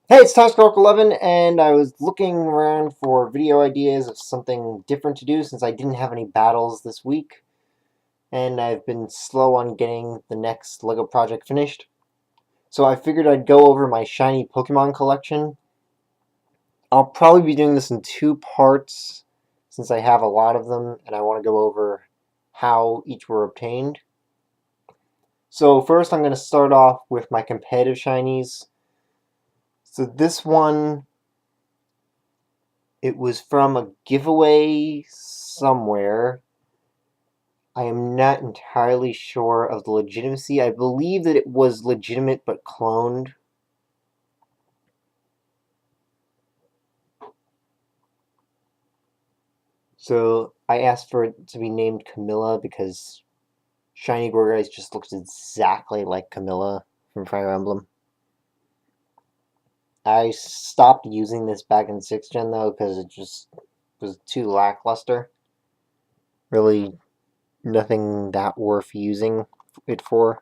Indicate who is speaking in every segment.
Speaker 1: Hey, it's ToxCark11, and I was looking around for video ideas of something different to do since I didn't have any battles this week, and I've been slow on getting the next LEGO project finished. So I figured I'd go over my shiny Pokemon collection. I'll probably be doing this in two parts since I have a lot of them, and I want to go over how each were obtained. So first I'm going to start off with my competitive shinies. So this one, it was from a giveaway somewhere. I am not entirely sure of the legitimacy. I believe that it was legitimate but cloned. So I asked for it to be named Camilla because Shiny Gourgeist just looks exactly like Camilla from Fire Emblem. I stopped using this back in 6th gen though because it just was too lackluster. Really nothing that worth using it for.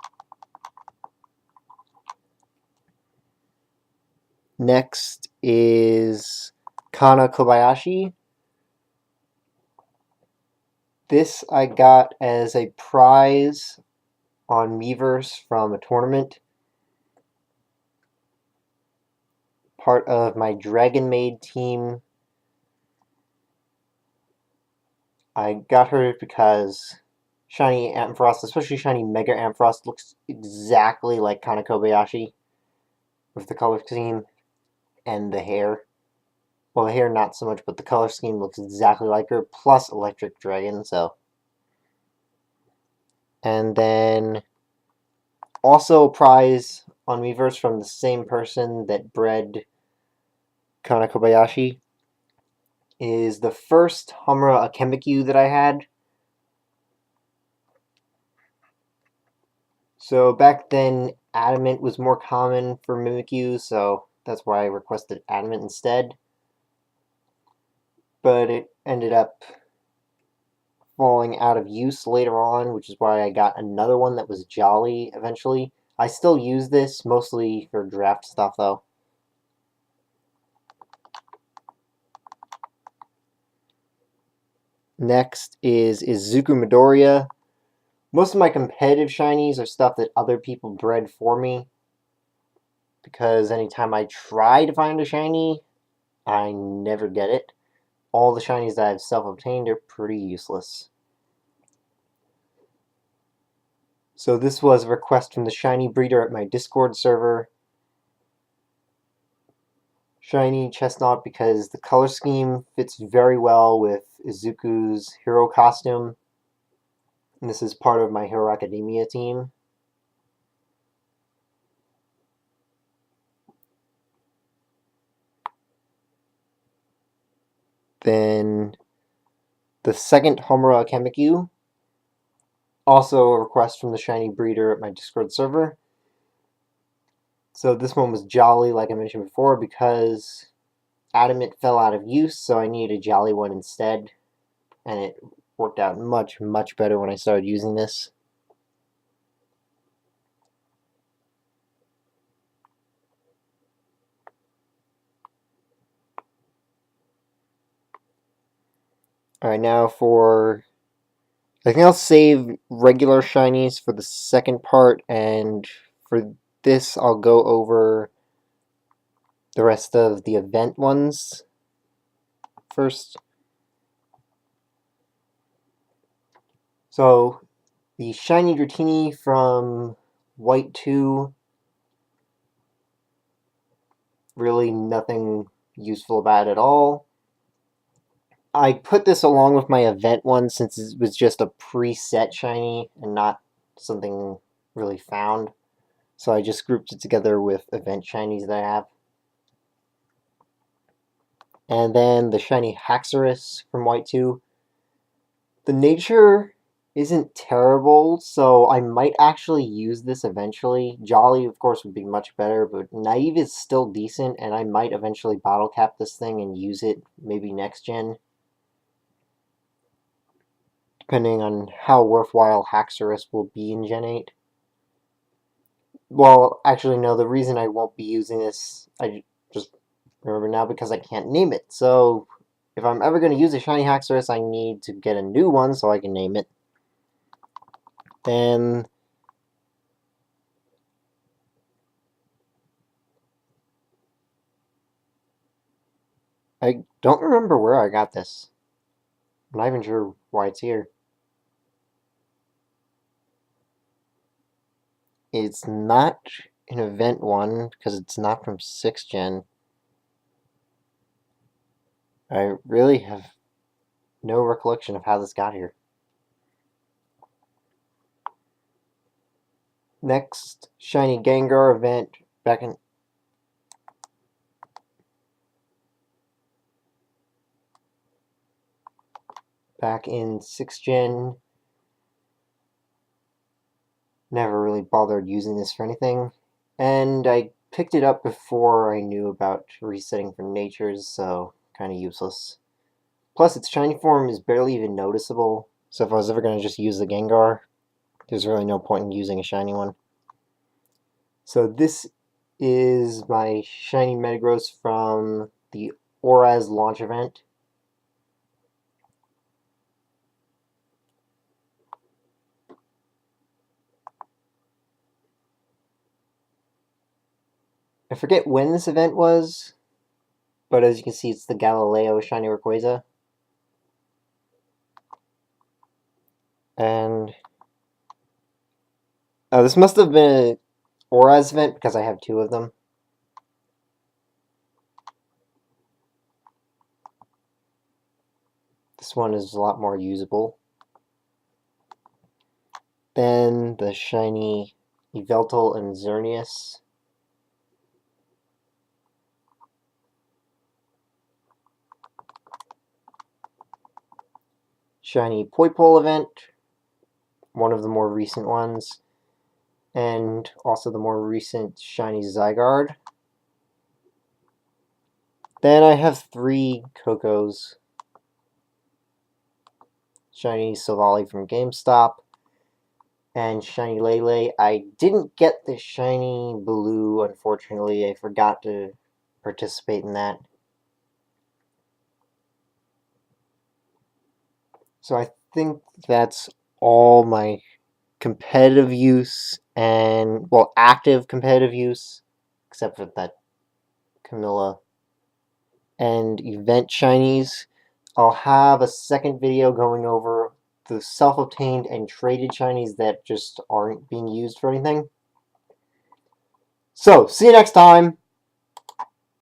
Speaker 1: Next is Kana Kobayashi. This I got as a prize on Miiverse from a tournament. Part of my Dragon Maid team. I got her because Shiny Ampharos, especially Shiny Mega Ampharos, looks exactly like Kana Kobayashi with the color scheme and the hair. Well, the hair not so much, but the color scheme looks exactly like her, plus Electric Dragon, so. And then also a prize on Miiverse from the same person that bred Kana Kobayashi is the first Homura Akemikyu that I had. So back then, Adamant was more common for Mimikyu, so that's why I requested Adamant instead. But it ended up falling out of use later on, which is why I got another one that was Jolly eventually. I still use this, mostly for draft stuff though. Next is Izuku Midoriya. Most of my competitive shinies are stuff that other people bred for me, because anytime I try to find a shiny, I never get it. All the shinies that I've self-obtained are pretty useless. So this was a request from the shiny breeder at my Discord server. Shiny Chestnut because the color scheme fits very well with Izuku's hero costume. And this is part of my Hero Academia team. Then the second Homura Akemikyu, also a request from the shiny breeder at my Discord server. So this one was Jolly, like I mentioned before, because Adamant fell out of use, so I needed a Jolly one instead. And it worked out much, much better when I started using this. Alright, now for... I think I'll save regular shinies for the second part, and for this I'll go over the rest of the event ones first. So, the shiny Dratini from White 2, really nothing useful about it at all. I put this along with my event one since it was just a preset shiny and not something really found. So I just grouped it together with event shinies that I have. And then the shiny Haxorus from White 2. The nature isn't terrible, so I might actually use this eventually. Jolly, of course, would be much better, but Naive is still decent, and I might eventually bottle cap this thing and use it maybe next gen, depending on how worthwhile Haxorus will be in Gen 8. Well, actually, no, the reason I won't be using this, I Remember now, because I can't name it. So if I'm ever going to use a shiny Haxorus, I need to get a new one so I can name it. Then I don't remember where I got this. I'm not even sure why it's here. It's not an event one because it's not from 6th gen. I really have no recollection of how this got here. Next shiny Gengar event back in back in 6th gen. Never really bothered using this for anything, and I picked it up before I knew about resetting for natures, so kind of useless. Plus, its shiny form is barely even noticeable, so if I was ever going to just use the Gengar, there's really no point in using a shiny one. So this is my shiny Metagross from the Oraz launch event. I forget when this event was, but as you can see, it's the Galileo shiny Rayquaza. And this must have been an Oraz event because I have 2 of them. This one is a lot more usable. Then the shiny Yveltal and Xerneas. Shiny Poipole event, one of the more recent ones, and also the more recent shiny Zygarde. Then I have 3 Cocos. Shiny Silvally from GameStop, and shiny Lele. I didn't get the shiny Blue, unfortunately. I forgot to participate in that. So I think that's all my competitive use and, well, active competitive use, except for that Camilla, and event shinies. I'll have a second video going over the self-obtained and traded shinies that just aren't being used for anything. So, see you next time!